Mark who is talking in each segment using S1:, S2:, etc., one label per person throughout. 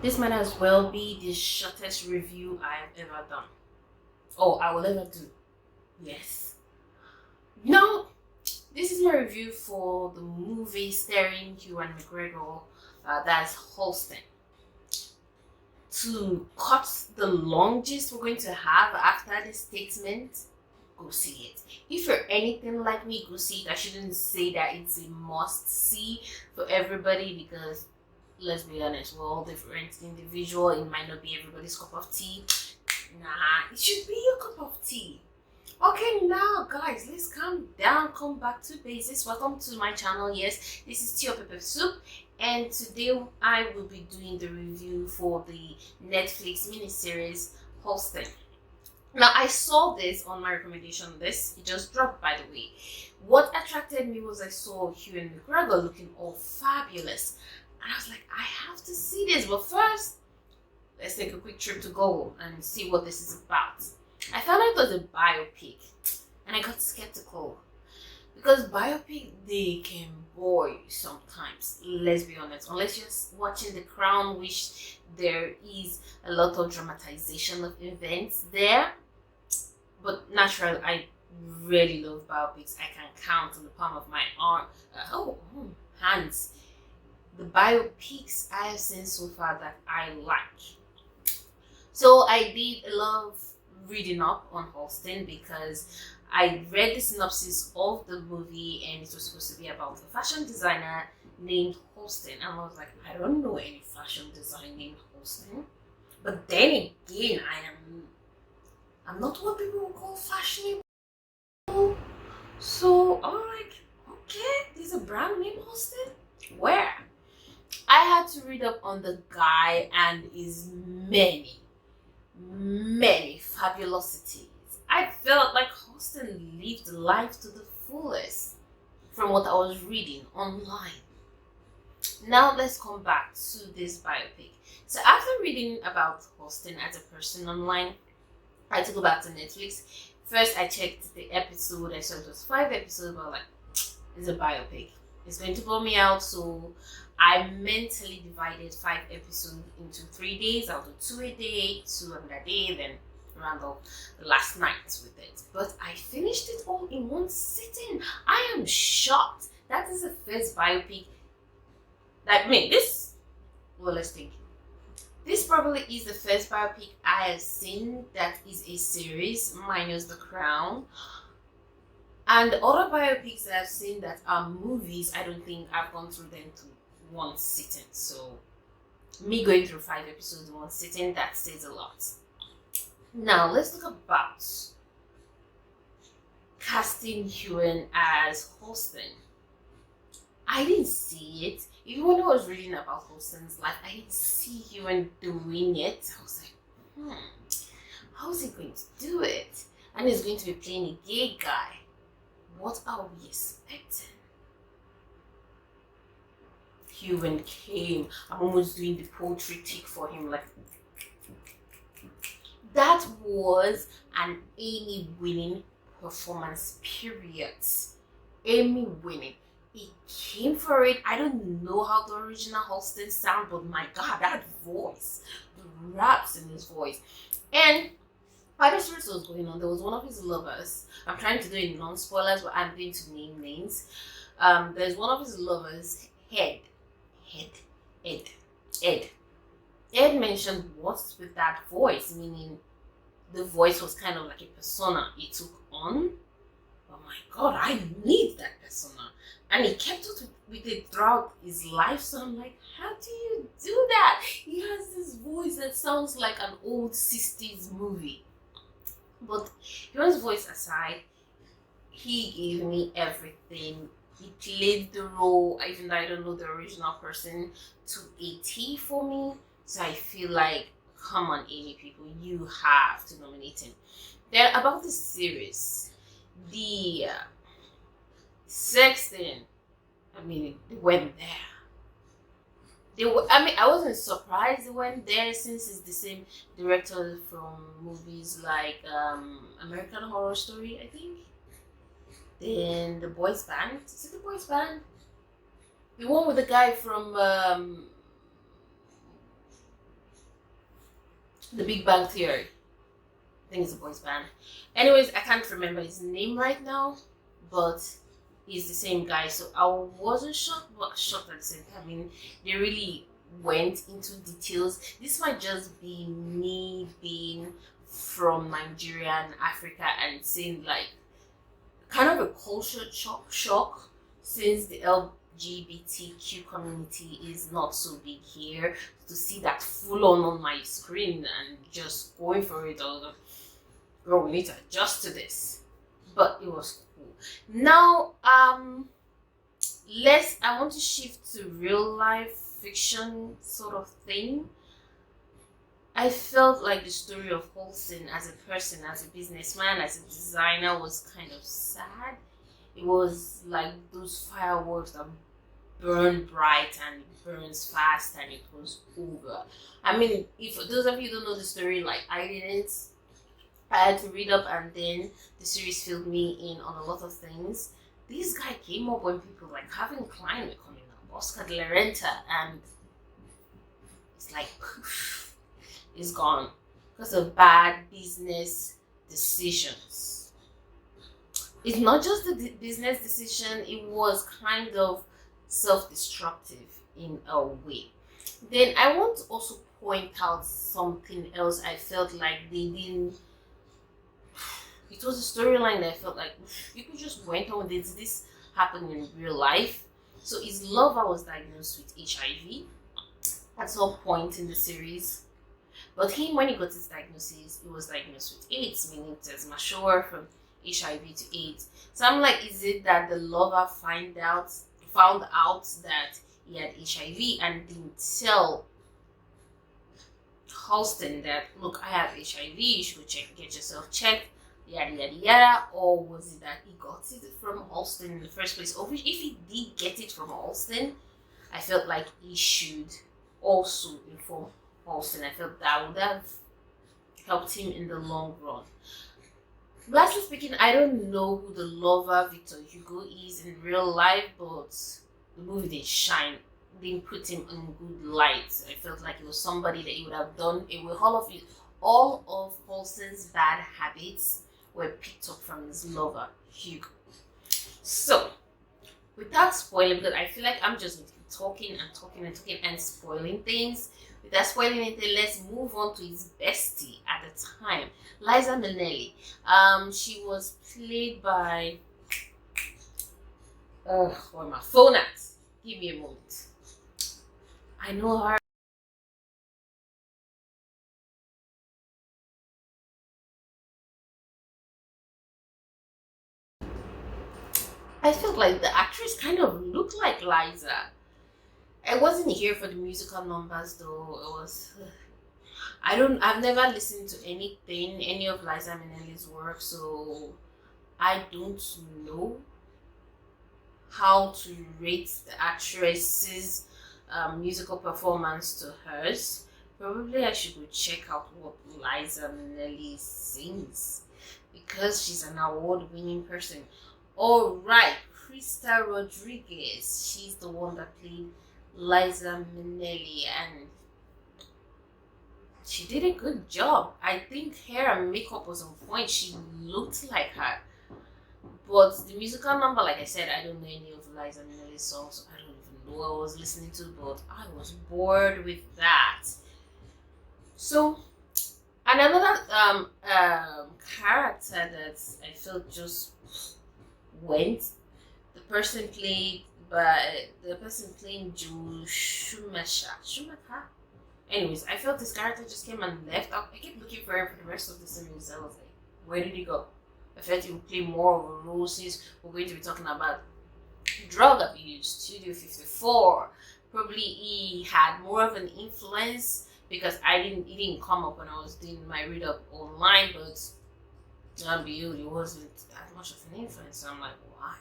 S1: This might as well be the shortest review I've ever done. Oh, I will ever do. Yes. Now, this is my review for the movie starring Ewan McGregor, that's Halston. To cut the long gist we're going to have after this statement, go see it. If you're anything like me, go see it. I shouldn't say that it's a must see for everybody because let's be honest, we're all different individual. It might not be everybody's cup of tea. Nah, it should be your cup of tea. Okay, now guys, let's calm down, come back to basics. Welcome to my channel. Yes, this is Tea or Pepper Soup, and today I will be doing the review for the Netflix miniseries Halston. Now, I saw this on my recommendation list. It just dropped, by the way. What attracted me was I saw Ewan McGregor looking all fabulous. And I was like, I have to see this. But first, let's take a quick trip to Google and see what this is about. I found out it was a biopic. And I got skeptical. Because biopic, they can bore you sometimes. Let's be honest. Unless you're watching The Crown, which there is a lot of dramatization of events there. But naturally, I really love biopics. I can count on the palm of my arm, hands, the biopics I have seen so far that I like. So I did a lot of reading up on Halston because I read the synopsis of the movie and it was supposed to be about a fashion designer named Halston. And I was like, I don't know any fashion designer named Halston. But then again, I'm not what people would call fashionable. So I'm like, okay, there's a brand name Halston? Where? I had to read up on the guy and his many fabulosities. I felt like Halston lived life to the fullest from what I was reading online. Now let's come back to this biopic. So after reading about Halston as a person online, I had to go back to Netflix. First, I checked the episode. I saw it was 5 episodes, but like, it's a biopic. It's going to bore me out, so I mentally divided 5 episodes into 3 days. I'll do 2 a day, 2 another day, then round off the last night with it. But I finished it all in one sitting. I am shocked. That is the first biopic that made this. Well, let's think. This probably is the first biopic I have seen that is a series, minus The Crown. And other biopics I've seen that are movies, I don't think I've gone through them to one sitting. So, me going through 5 episodes in one sitting, that says a lot. Now, let's talk about casting Ewan as Halston. I didn't see it. Even when I was reading about Halston's life, I didn't see Ewan doing it. I was like, how is he going to do it? And he's going to be playing a gay guy. What are we expecting? Ewan came. I'm almost doing the poetry tick for him. Like, that was an Emmy winning performance, period. Emmy winning. He came for it. I don't know how the original Halston sound, but my God, that voice, the raps in his voice. And while this series was going on, there was one of his lovers. I'm trying to do it non-spoilers, but I'm going to name names. There's one of his lovers, Ed mentioned what's with that voice, meaning the voice was kind of like a persona he took on. Oh my God, I need that persona. And he kept up with it throughout his life. So I'm like, how do you do that? He has this voice that sounds like an old 60s movie. But Ewan's voice aside, he gave me everything. He played the role, even though I don't know the original person, to a T for me. So I feel like, come on, Amy people, you have to nominate him. Then about the series, the sex thing, I mean, they went there. I wasn't surprised they went there since it's the same director from movies like American Horror Story, I think. Then The Boys Band. Is it The Boys Band? The one with the guy from The Big Bang Theory. I think it's a boys band. Anyways, I can't remember his name right now, but he's the same guy. So I wasn't shocked, but shocked at the same time. I mean, they really went into details. This might just be me being from Nigeria and Africa and seeing like kind of a culture shock since the LGBTQ community is not so big here. To see that full on my screen and just going for it, I was like, girl, we need to adjust to this. But it was cool. Now, I want to shift to real life fiction sort of thing. I felt like the story of Halston as a person, as a businessman, as a designer was kind of sad. It was like those fireworks that burn bright and it burns fast and it was over. I mean, if those of you who don't know the story, like I didn't, I had to read up and then the series filled me in on a lot of things. This guy came up when people like Calvin Klein were coming up, Oscar de la Renta, and it's like poof, it's gone because of bad business decisions. It's not just the business decision, it was kind of self-destructive in a way. Then I want to also point out something else I felt like they didn't. It was a storyline that I felt like people just went on. Did this happen in real life? So his lover was diagnosed with HIV at some point in the series. But him, when he got his diagnosis, he was diagnosed with AIDS, meaning there's mature from HIV to AIDS. So I'm like, is it that the lover found out that he had HIV and didn't tell Halston that, look, I have HIV, you should go get yourself checked, yada yada yada? Or was it that he got it from Halston in the first place? Or if he did get it from Halston, I felt like he should also inform Halston. I felt that would have helped him in the long run. Lastly speaking, I don't know who the lover Victor Hugo is in real life, but the movie didn't shine, didn't put him in good light. I felt like it was somebody that he would have done it with. All of Halston's bad habits were picked up from his lover Hugo. So, without spoiling, because I feel like I'm just going to keep talking and spoiling things. Without spoiling anything, let's move on to his bestie at the time, Liza Minnelli. She was played by where my phone at? Give me a moment. I know her. I felt like the actress kind of looked like Liza. I wasn't here for the musical numbers though. It was. I've never listened to any of Liza Minnelli's work, so I don't know how to rate the actress's musical performance to hers. Probably I should go check out what Liza Minnelli sings because she's an award-winning person. All right, Krista Rodriguez. She's the one that played Liza Minnelli, and she did a good job. I think hair and makeup was on point. She looked like her. But the musical number, like I said, I don't know any of Liza Minnelli's songs. So I don't even know what I was listening to, but I was bored with that. So another character that I felt just went. The person playing Joe Schumacher. Anyways, I felt this character just came and left. I kept looking for him for the rest of the series. I was like, where did he go? I felt he would play more of a role since we're going to be talking about drug abuse, Studio 54. Probably he had more of an influence because it didn't come up when I was doing my read up online, but it wasn't that much of an influence. So I'm like, why?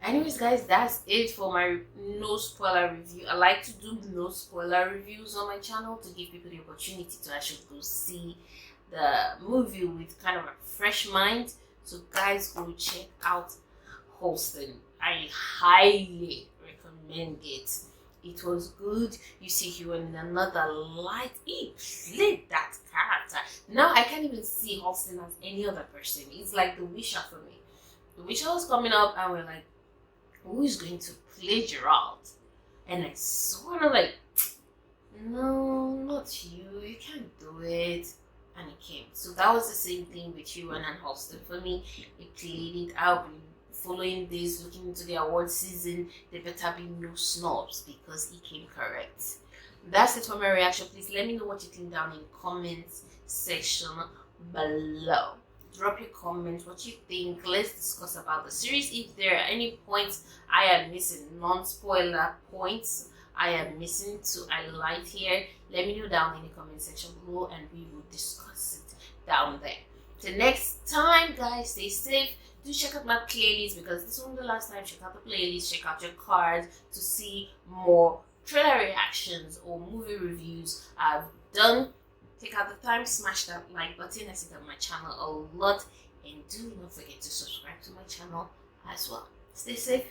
S1: Anyways, guys, that's it for my no spoiler review. I like to do no spoiler reviews on my channel to give people the opportunity to actually go see the movie with kind of a fresh mind. So guys, go check out Halston. I highly recommend it. It was good. You see Ewan in another light. He played that character. Now I can't even see Halston as any other person. It's like The Witcher for me. The Witcher was coming up and we're like, who is going to play Geralt? And I saw it, I'm like, no, not you. You can't do it. And it came. So that was the same thing with Ewan and Halston for me. He played it out. Following this, looking into the award season, there better be no snubs because he came correct. That's it for my reaction. Please let me know what you think down in the comments section below. Drop your comments, what you think. Let's discuss about the series. If there are any points I am missing, non-spoiler points I am missing to highlight here, let me know down in the comment section below and we will discuss it down there. Till next time, guys, stay safe. Do check out my playlist because this won't be the last time. Check out the playlist, check out your cards to see more trailer reactions or movie reviews I've done. Take out the time, smash that like button. I see that my channel a lot, and do not forget to subscribe to my channel as well. Stay safe.